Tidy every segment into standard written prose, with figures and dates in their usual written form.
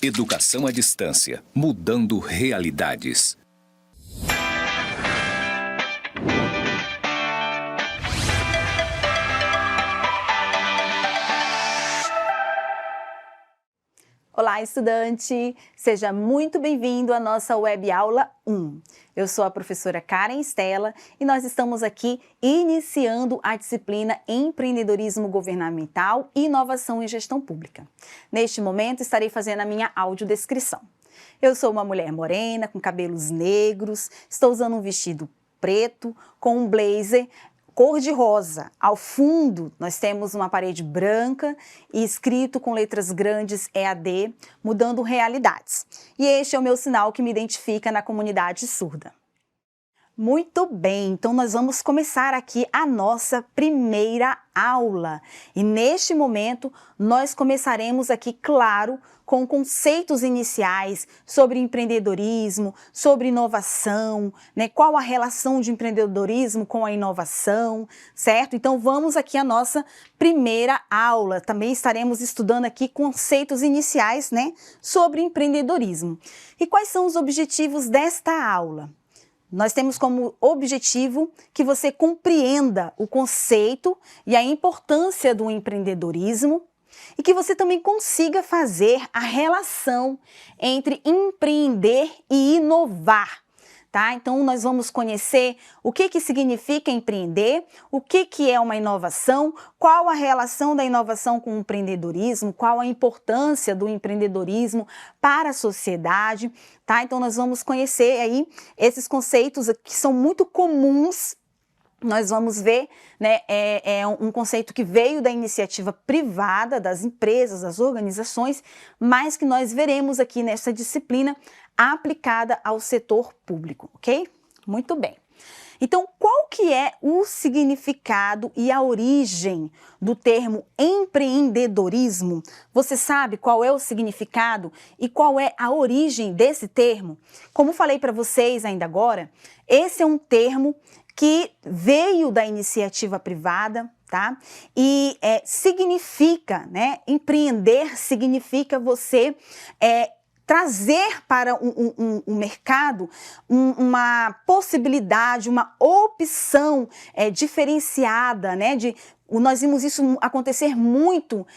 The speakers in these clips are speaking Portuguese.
Educação à distância, mudando realidades. Olá, estudante! Seja muito bem-vindo à nossa web aula 1. Eu sou a professora Karen Stella e nós estamos aqui iniciando a disciplina Empreendedorismo Governamental e Inovação em Gestão Pública. Neste momento, estarei fazendo a minha audiodescrição. Eu sou uma mulher morena, com cabelos negros, estou usando um vestido preto, com um blazer cor-de-rosa. Ao fundo, nós temos uma parede branca e escrito com letras grandes EAD, mudando realidades. E este é o meu sinal que me identifica na comunidade surda. Muito bem, então nós vamos começar aqui a nossa primeira aula. E neste momento, nós começaremos aqui, claro, com conceitos iniciais sobre empreendedorismo, sobre inovação, né? Qual a relação de empreendedorismo com a inovação, certo? Então vamos aqui à nossa primeira aula. Também estaremos estudando aqui conceitos iniciais, né, sobre empreendedorismo. E quais são os objetivos desta aula? Nós temos como objetivo que você compreenda o conceito e a importância do empreendedorismo e que você também consiga fazer a relação entre empreender e inovar. Tá? Então, nós vamos conhecer o que significa empreender, o que é uma inovação, qual a relação da inovação com o empreendedorismo, qual a importância do empreendedorismo para a sociedade. Tá? Então, nós vamos conhecer aí esses conceitos que são muito comuns. Nós vamos ver, né, um conceito que veio da iniciativa privada, das empresas, das organizações, mas que nós veremos aqui nessa disciplina aplicada ao setor público, ok? Muito bem. Então, qual que é o significado e a origem do termo empreendedorismo? Você sabe qual é o significado e qual é a origem desse termo? Como falei para vocês ainda agora, esse é um termo que veio da iniciativa privada, tá? E significa, né? Empreender significa você trazer para um mercado uma possibilidade, uma opção diferenciada, né? Nós vimos isso acontecer muito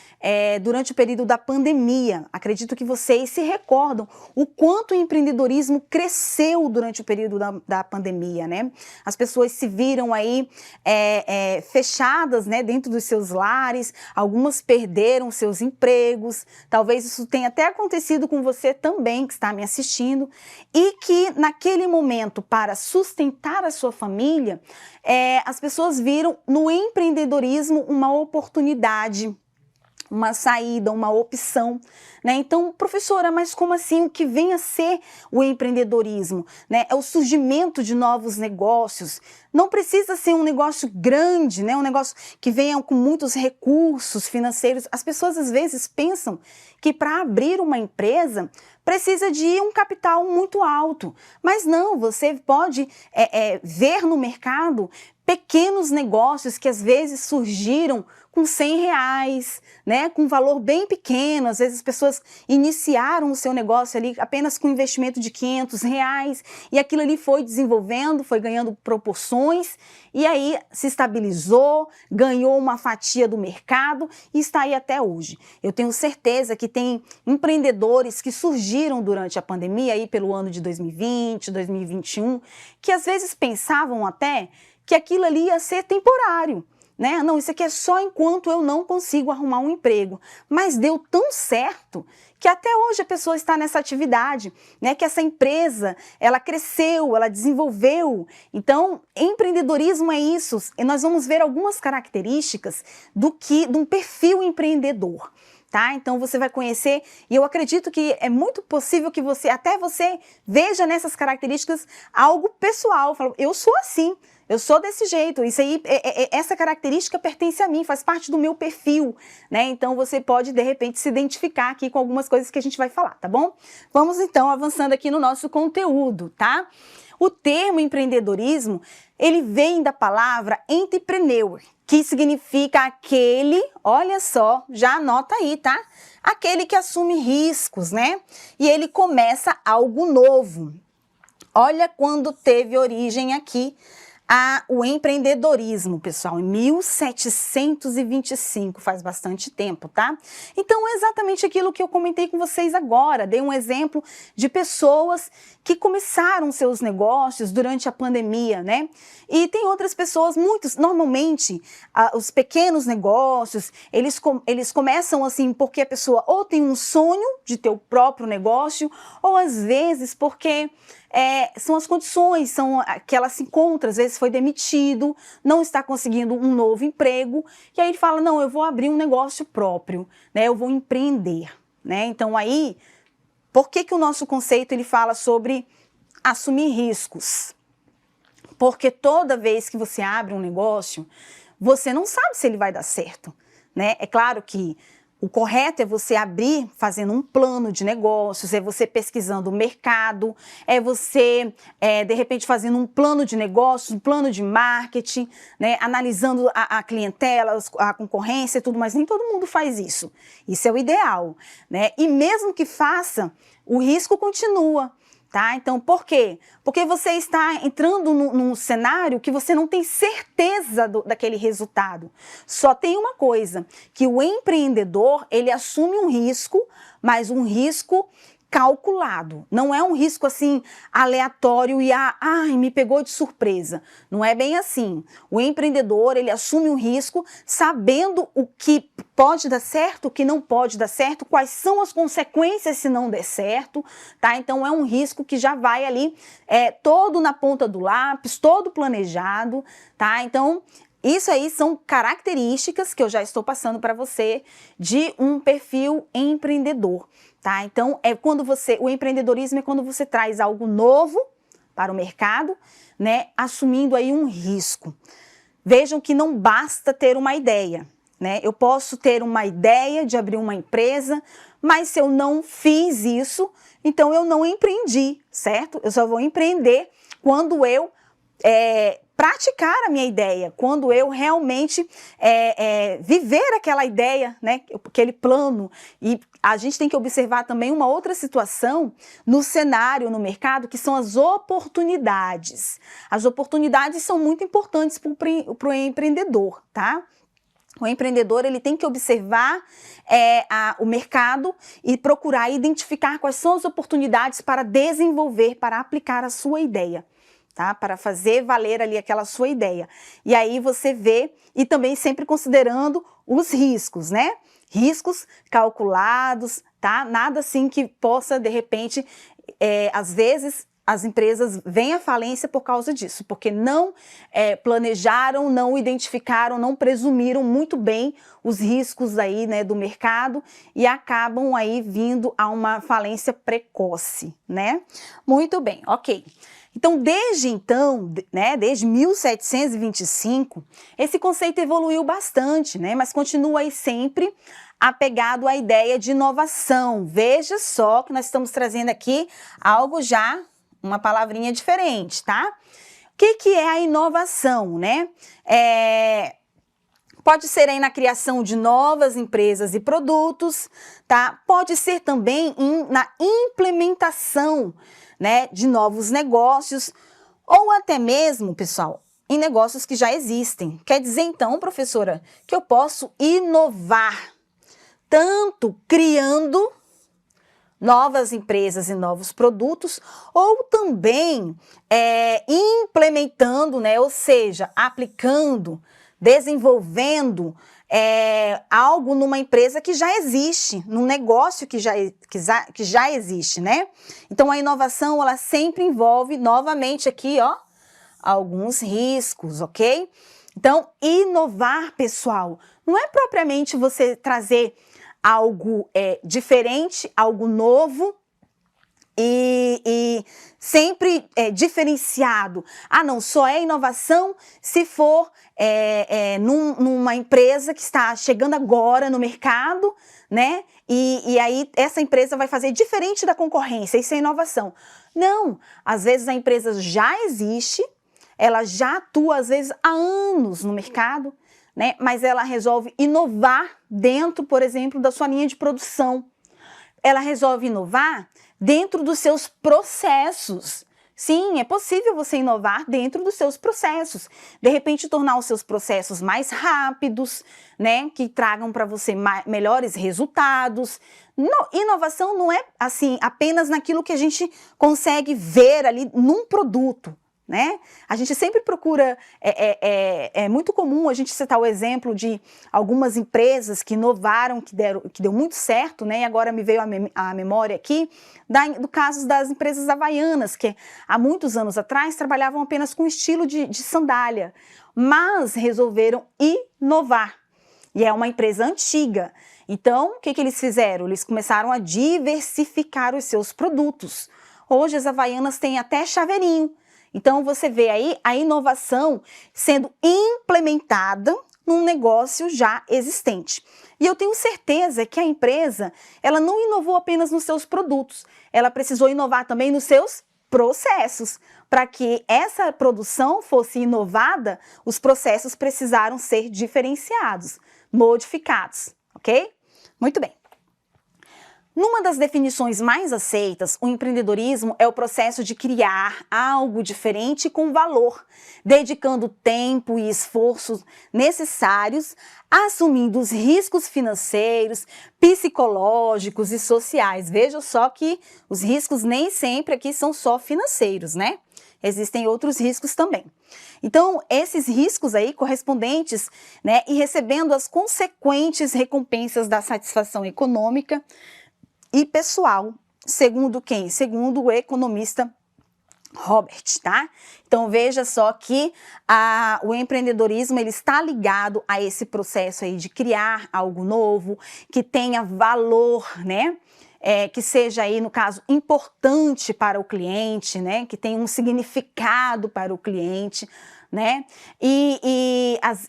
durante o período da pandemia. Acredito que vocês se recordam o quanto o empreendedorismo cresceu durante o período da pandemia, né? As pessoas se viram aí fechadas, né, dentro dos seus lares, algumas perderam seus empregos, talvez isso tenha até acontecido com você também, que está me assistindo, e que naquele momento, para sustentar a sua família, as pessoas viram no empreendedorismo uma oportunidade, uma saída, uma opção, né? Então, professora, mas como assim? O que vem a ser o empreendedorismo, né? É o surgimento de novos negócios. Não precisa ser um negócio grande, né? Um negócio que venha com muitos recursos financeiros. As pessoas às vezes pensam que para abrir uma empresa precisa de um capital muito alto, mas não, você pode ver no mercado pequenos negócios que às vezes surgiram com R$100, né, com um valor bem pequeno. Às vezes as pessoas iniciaram o seu negócio ali apenas com um investimento de R$500 e aquilo ali foi desenvolvendo, foi ganhando proporções e aí se estabilizou, ganhou uma fatia do mercado e está aí até hoje. Eu tenho certeza que tem empreendedores que surgiram durante a pandemia aí pelo ano de 2020, 2021, que às vezes pensavam até que aquilo ali ia ser temporário, né? Não, isso aqui é só enquanto eu não consigo arrumar um emprego. Mas deu tão certo que até hoje a pessoa está nessa atividade, né? Que essa empresa, ela cresceu, ela desenvolveu. Então, empreendedorismo é isso. E nós vamos ver algumas características de um perfil empreendedor. Tá? Então você vai conhecer, e eu acredito que é muito possível que você veja nessas características algo pessoal. Fala, eu sou assim, eu sou desse jeito, isso aí, essa característica pertence a mim, faz parte do meu perfil, né? Então você pode de repente se identificar aqui com algumas coisas que a gente vai falar, tá bom? Vamos então avançando aqui no nosso conteúdo, tá? O termo empreendedorismo, ele vem da palavra entrepreneur, que significa aquele, olha só, já anota aí, tá? Aquele que assume riscos, né? E ele começa algo novo. Olha quando teve origem aqui o empreendedorismo, pessoal, em 1725, faz bastante tempo, tá? Então, é exatamente aquilo que eu comentei com vocês agora, dei um exemplo de pessoas que começaram seus negócios durante a pandemia, né? E tem outras pessoas, normalmente, os pequenos negócios, eles começam assim, porque a pessoa ou tem um sonho de ter o próprio negócio, ou às vezes porque são as condições, são que ela se encontra, às vezes foi demitido, não está conseguindo um novo emprego, e aí ele fala, não, eu vou abrir um negócio próprio, né, eu vou empreender, né? Então aí, por que o nosso conceito ele fala sobre assumir riscos? Porque toda vez que você abre um negócio, você não sabe se ele vai dar certo, né? É claro que o correto é você abrir fazendo um plano de negócios, é você pesquisando o mercado, é você, de repente, fazendo um plano de negócios, um plano de marketing, né, analisando a clientela, a concorrência e tudo, mas nem todo mundo faz isso. Isso é o ideal, né? E mesmo que faça, o risco continua. Tá? Então, por quê? Porque você está entrando num cenário que você não tem certeza daquele resultado. Só tem uma coisa, que o empreendedor, ele assume um risco, mas um risco calculado. Não é um risco assim aleatório e ai, me pegou de surpresa. Não é bem assim. O empreendedor, ele assume um risco sabendo o que pode dar certo, o que não pode dar certo, quais são as consequências se não der certo, tá? Então é um risco que já vai ali todo na ponta do lápis, todo planejado, tá? Então isso aí são características que eu já estou passando para você de um perfil empreendedor. Tá? Então, o empreendedorismo é quando você traz algo novo para o mercado, né, assumindo aí um risco. Vejam que não basta ter uma ideia, né? Eu posso ter uma ideia de abrir uma empresa, mas se eu não fiz isso, então eu não empreendi, certo? Eu só vou empreender quando eu praticar a minha ideia, quando eu realmente viver aquela ideia, né, aquele plano. E a gente tem que observar também uma outra situação no cenário, no mercado, que são as oportunidades. As oportunidades são muito importantes para o empreendedor, tá? O empreendedor ele tem que observar o mercado e procurar identificar quais são as oportunidades para desenvolver, para aplicar a sua ideia. Tá? Para fazer valer ali aquela sua ideia. E aí você vê, e também sempre considerando os riscos, né? Riscos calculados, tá? Nada assim que possa, de repente, às vezes as empresas vêm à falência por causa disso, porque não planejaram, não identificaram, não presumiram muito bem os riscos aí, né, do mercado e acabam aí vindo a uma falência precoce, né? Muito bem, ok. Então, desde 1725, esse conceito evoluiu bastante, né? Mas continua aí sempre apegado à ideia de inovação. Veja só que nós estamos trazendo aqui algo já, uma palavrinha diferente, tá? O que é a inovação, né? Pode ser aí na criação de novas empresas e produtos, tá? Pode ser também na implementação, né, de novos negócios, ou até mesmo, pessoal, em negócios que já existem. Quer dizer, então, professora, que eu posso inovar, tanto criando novas empresas e novos produtos, ou também implementando, né, ou seja, aplicando, desenvolvendo algo numa empresa que já existe, num negócio que já existe, né? Então, a inovação, ela sempre envolve, novamente aqui, ó, alguns riscos, ok? Então, inovar, pessoal, não é propriamente você trazer algo diferente, algo novo, e sempre diferenciado. Ah, não, só é inovação se for numa empresa que está chegando agora no mercado, né? E aí essa empresa vai fazer diferente da concorrência, isso é inovação. Não, às vezes a empresa já existe, ela já atua às vezes há anos no mercado, né? Mas ela resolve inovar dentro, por exemplo, da sua linha de produção. Ela resolve inovar dentro dos seus processos. Sim, é possível você inovar dentro dos seus processos. De repente, tornar os seus processos mais rápidos, né? Que tragam para você melhores resultados. Inovação não é assim apenas naquilo que a gente consegue ver ali num produto, né? A gente sempre procura, é muito comum a gente citar o exemplo de algumas empresas que inovaram, que deu muito certo, né? E agora me veio a memória aqui do caso das empresas havaianas, que há muitos anos atrás trabalhavam apenas com estilo de sandália, mas resolveram inovar. E é uma empresa antiga. Então, o que eles fizeram? Eles começaram a diversificar os seus produtos. Hoje as havaianas têm até chaveirinho. Então, você vê aí a inovação sendo implementada num negócio já existente. E eu tenho certeza que a empresa, ela não inovou apenas nos seus produtos, ela precisou inovar também nos seus processos. Para que essa produção fosse inovada, os processos precisaram ser diferenciados, modificados, ok? Muito bem. Numa das definições mais aceitas, o empreendedorismo é o processo de criar algo diferente com valor, dedicando tempo e esforços necessários, assumindo os riscos financeiros, psicológicos e sociais. Veja só que os riscos nem sempre aqui são só financeiros, né? Existem outros riscos também. Então, esses riscos aí correspondentes, né, e recebendo as consequentes recompensas da satisfação econômica e pessoal, segundo quem? Segundo o economista Robert, tá? Então veja só que o empreendedorismo ele está ligado a esse processo aí de criar algo novo, que tenha valor, né? Que seja aí, no caso, importante para o cliente, né? Que tenha um significado para o cliente, né?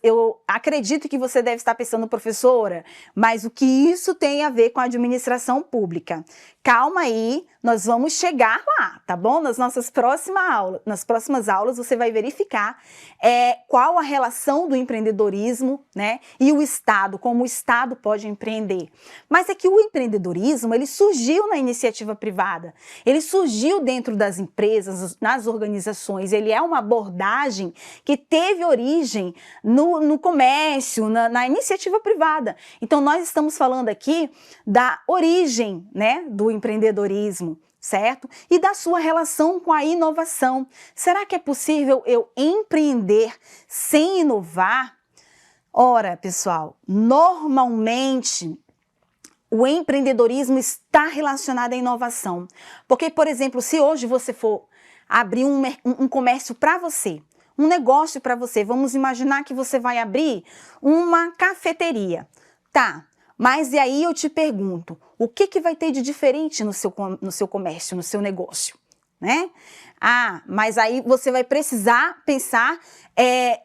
Eu acredito que você deve estar pensando, professora, mas o que isso tem a ver com a administração pública? Calma aí, nós vamos chegar lá, tá bom? Nas próximas aulas você vai verificar qual a relação do empreendedorismo, né? E o Estado, como o Estado pode empreender. Mas é que o empreendedorismo, ele surgiu na iniciativa privada, ele surgiu dentro das empresas, nas organizações, ele é uma abordagem que teve origem no comércio, na iniciativa privada. Então, nós estamos falando aqui da origem, né, do empreendedorismo, certo? E da sua relação com a inovação. Será que é possível eu empreender sem inovar? Ora, pessoal, normalmente o empreendedorismo está relacionado à inovação. Porque, por exemplo, se hoje você for abrir um comércio para você, um negócio para você, vamos imaginar que você vai abrir uma cafeteria, tá? Mas e aí eu te pergunto, o que vai ter de diferente no seu comércio, no seu negócio, né? Mas aí você vai precisar pensar,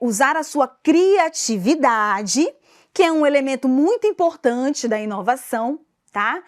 usar a sua criatividade, que é um elemento muito importante da inovação, tá?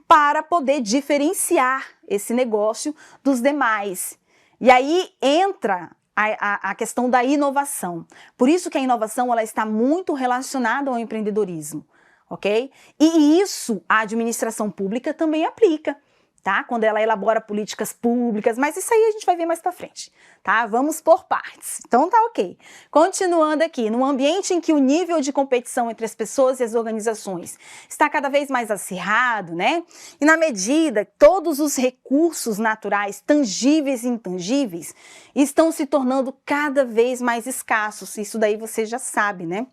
Para poder diferenciar esse negócio dos demais. E aí entra a questão da inovação. Por isso que a inovação ela está muito relacionada ao empreendedorismo, ok? E isso a administração pública também aplica, tá? Quando ela elabora políticas públicas, mas isso aí a gente vai ver mais para frente, tá? Vamos por partes. Então tá ok. Continuando aqui, num ambiente em que o nível de competição entre as pessoas e as organizações está cada vez mais acirrado, né? E na medida que todos os recursos naturais, tangíveis e intangíveis, estão se tornando cada vez mais escassos. Isso daí você já sabe, né?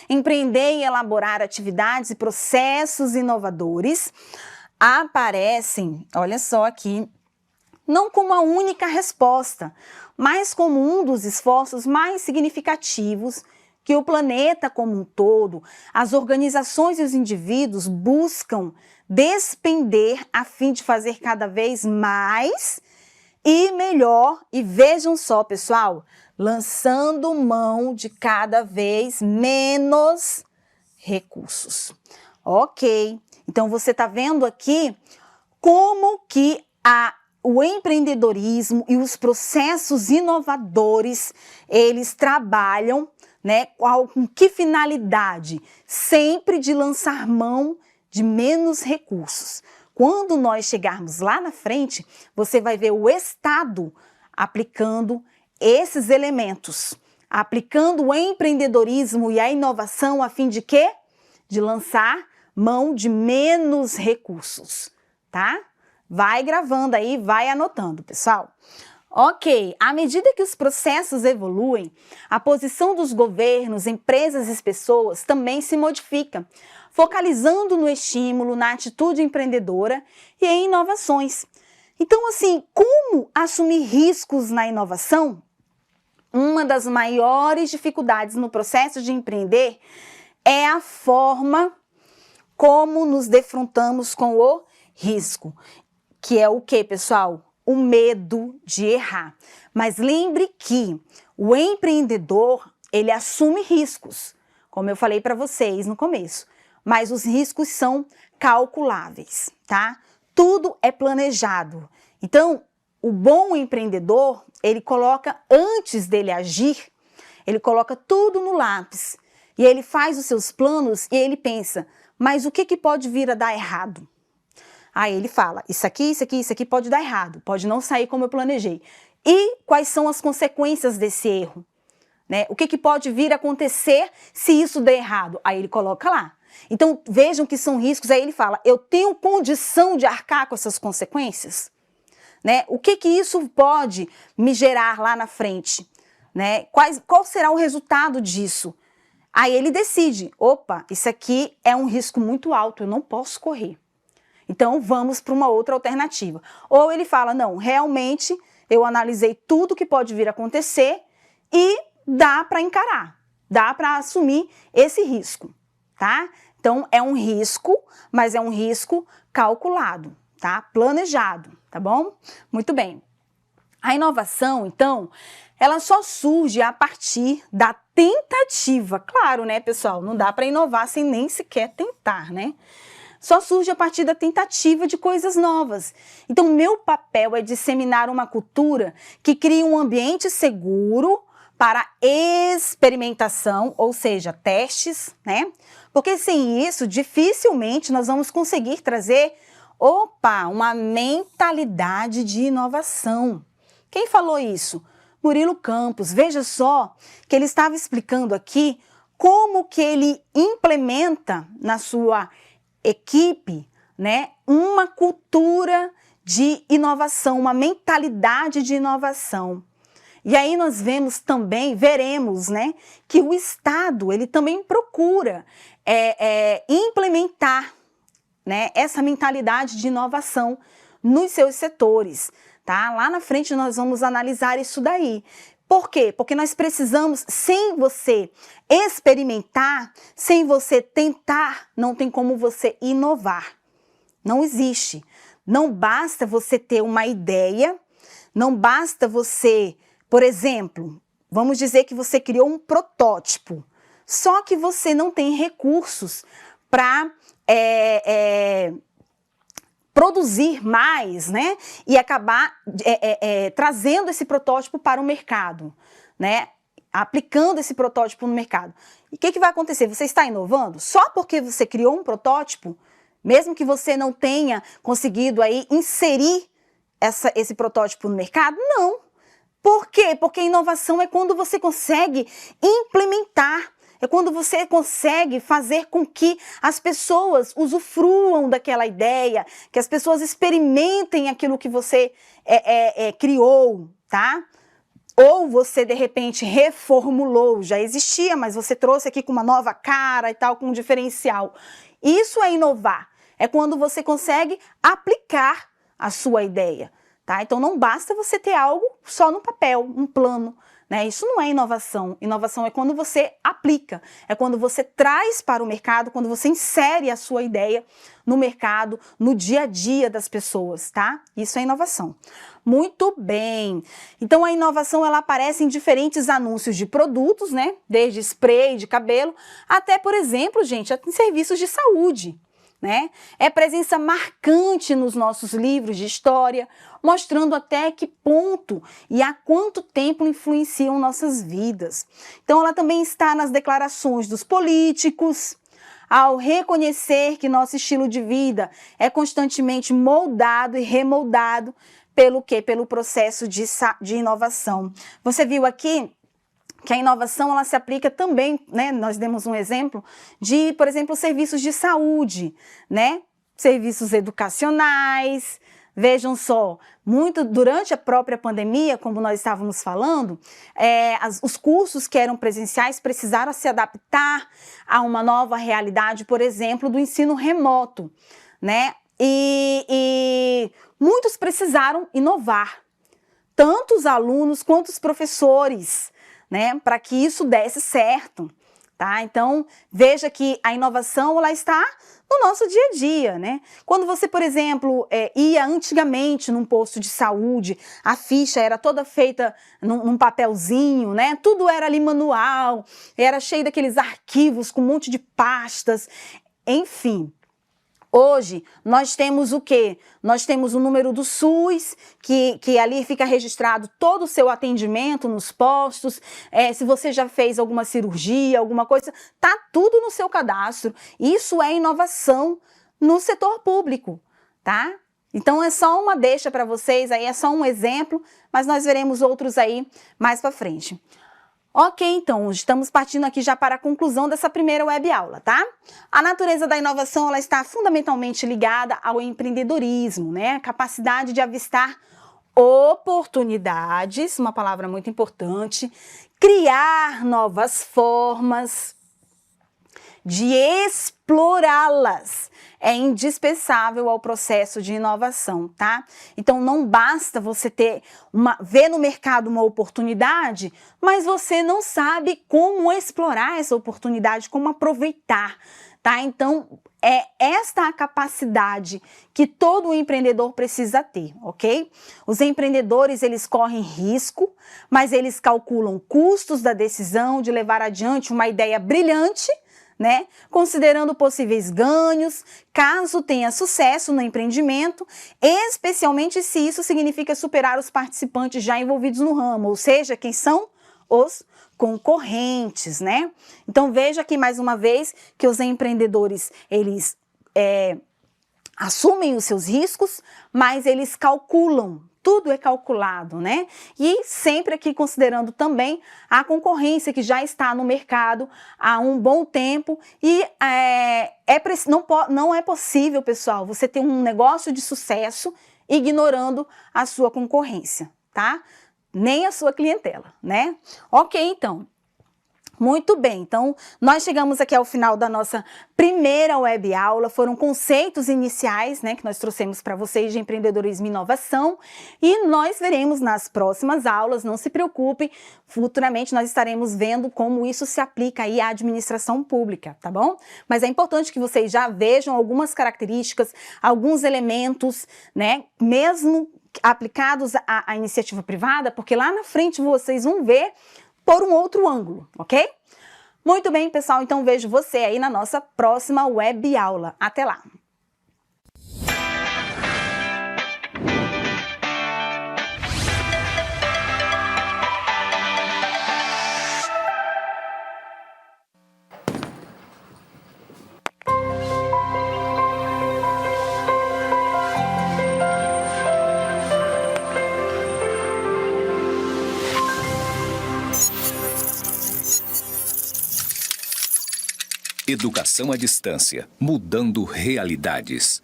Empreender e elaborar atividades e processos inovadores aparecem, olha só aqui, não como a única resposta, mas como um dos esforços mais significativos que o planeta como um todo, as organizações e os indivíduos buscam despender a fim de fazer cada vez mais e melhor, e vejam só, pessoal, lançando mão de cada vez menos recursos. Ok. Então, você está vendo aqui como que o empreendedorismo e os processos inovadores, eles trabalham né? Com que finalidade? Sempre de lançar mão de menos recursos. Quando nós chegarmos lá na frente, você vai ver o Estado aplicando esses elementos, aplicando o empreendedorismo e a inovação a fim de quê? De lançar mão de menos recursos, tá? Vai gravando aí, vai anotando, pessoal. Ok, à medida que os processos evoluem, a posição dos governos, empresas e pessoas também se modifica, focalizando no estímulo, na atitude empreendedora e em inovações. Então, assim, como assumir riscos na inovação? Uma das maiores dificuldades no processo de empreender é a forma como nos defrontamos com o risco, que é o que, pessoal? O medo de errar. Mas lembre que o empreendedor, ele assume riscos, como eu falei para vocês no começo, mas os riscos são calculáveis, tá? Tudo é planejado. Então, o bom empreendedor, ele coloca, antes dele agir, ele coloca tudo no lápis e ele faz os seus planos e ele pensa, mas o que pode vir a dar errado? Aí ele fala, isso aqui pode dar errado, pode não sair como eu planejei. E quais são as consequências desse erro? Né? O que pode vir a acontecer se isso der errado? Aí ele coloca lá. Então vejam que são riscos, aí ele fala, eu tenho condição de arcar com essas consequências? Né? O que isso pode me gerar lá na frente? Né? Qual será o resultado disso? Aí ele decide, opa, isso aqui é um risco muito alto, eu não posso correr. Então, vamos para uma outra alternativa. Ou ele fala, não, realmente eu analisei tudo que pode vir a acontecer e dá para encarar, dá para assumir esse risco, tá? Então, é um risco, mas é um risco calculado, tá? Planejado, tá bom? Muito bem. A inovação, então, ela só surge a partir da tentativa. Claro, né, pessoal? Não dá para inovar sem nem sequer tentar, né? Só surge a partir da tentativa de coisas novas. Então, meu papel é disseminar uma cultura que crie um ambiente seguro para experimentação, ou seja, testes, né? Porque sem isso, dificilmente nós vamos conseguir trazer, uma mentalidade de inovação. Quem falou isso? Murilo Campos. Veja só que ele estava explicando aqui como que ele implementa na sua equipe, né, uma cultura de inovação, uma mentalidade de inovação. E aí nós veremos, né, que o Estado, ele também procura implementar, né, essa mentalidade de inovação nos seus setores, tá? Lá na frente nós vamos analisar isso daí. Por quê? Porque nós precisamos, sem você experimentar, sem você tentar, não tem como você inovar. Não existe. Não basta você ter uma ideia, não basta você, por exemplo, vamos dizer que você criou um protótipo, só que você não tem recursos para produzir mais, né, e acabar trazendo esse protótipo para o mercado, né, aplicando esse protótipo no mercado. E o que vai acontecer? Você está inovando? Só porque você criou um protótipo, mesmo que você não tenha conseguido aí inserir esse protótipo no mercado? Não. Por quê? Porque a inovação é quando você consegue implementar, é quando você consegue fazer com que as pessoas usufruam daquela ideia, que as pessoas experimentem aquilo que você criou, tá? Ou você, de repente, reformulou, já existia, mas você trouxe aqui com uma nova cara e tal, com um diferencial. Isso é inovar, é quando você consegue aplicar a sua ideia, tá? Então não basta você ter algo só no papel, um plano, né? Isso não é inovação. Inovação é quando você aplica, é quando você traz para o mercado, quando você insere a sua ideia no mercado, no dia a dia das pessoas, tá? Isso é inovação. Muito bem. Então a inovação, ela aparece em diferentes anúncios de produtos, né? Desde spray de cabelo até, por exemplo, gente, em serviços de saúde. né? É presença marcante nos nossos livros de história, mostrando até que ponto e há quanto tempo influenciam nossas vidas. Então, ela também está nas declarações dos políticos, ao reconhecer que nosso estilo de vida é constantemente moldado e remoldado pelo quê? Pelo processo de inovação. Você viu aqui que a inovação ela se aplica também, né? Nós demos um exemplo de, por exemplo, serviços de saúde, né? Serviços educacionais. Vejam só, muito durante a própria pandemia, como nós estávamos falando, os cursos que eram presenciais precisaram se adaptar a uma nova realidade, por exemplo, do ensino remoto, né? E muitos precisaram inovar, tanto os alunos quanto os professores, né, para que isso desse certo, tá? Então, veja que a inovação, ela está no nosso dia a dia, né? Quando você, por exemplo, ia antigamente num posto de saúde, a ficha era toda feita num papelzinho, né? Tudo era ali manual, era cheio daqueles arquivos com um monte de pastas, enfim. Hoje, nós temos o quê? Nós temos o número do SUS, que ali fica registrado todo o seu atendimento nos postos, se você já fez alguma cirurgia, alguma coisa, tá tudo no seu cadastro. Isso é inovação no setor público, tá? Então, é só uma deixa para vocês aí, é só um exemplo, mas nós veremos outros aí mais para frente. Ok, então, estamos partindo aqui já para a conclusão dessa primeira web aula, tá? A natureza da inovação, ela está fundamentalmente ligada ao empreendedorismo, né? A capacidade de avistar oportunidades, uma palavra muito importante, criar novas formas de explorá-las. É indispensável ao processo de inovação, tá? Então, não basta você ver no mercado uma oportunidade, mas você não sabe como explorar essa oportunidade, como aproveitar, tá? Então, é esta a capacidade que todo empreendedor precisa ter, ok? Os empreendedores, eles correm risco, mas eles calculam custos da decisão de levar adiante uma ideia brilhante, né? Considerando possíveis ganhos, caso tenha sucesso no empreendimento, especialmente se isso significa superar os participantes já envolvidos no ramo, ou seja, quem são os concorrentes, né? Então veja aqui mais uma vez que os empreendedores, eles assumem os seus riscos, mas eles calculam. Tudo é calculado, né? E sempre aqui considerando também a concorrência que já está no mercado há um bom tempo e não é possível, pessoal, você ter um negócio de sucesso ignorando a sua concorrência, tá? Nem a sua clientela, né? Ok, então. Muito bem, então nós chegamos aqui ao final da nossa primeira web aula, foram conceitos iniciais, né, que nós trouxemos para vocês de empreendedorismo e inovação, e nós veremos nas próximas aulas, não se preocupem, futuramente nós estaremos vendo como isso se aplica aí à administração pública, tá bom? Mas é importante que vocês já vejam algumas características, alguns elementos, né, mesmo aplicados à iniciativa privada, porque lá na frente vocês vão ver por um outro ângulo, ok? Muito bem, pessoal, então vejo você aí na nossa próxima web aula. Até lá! Educação à distância, mudando realidades.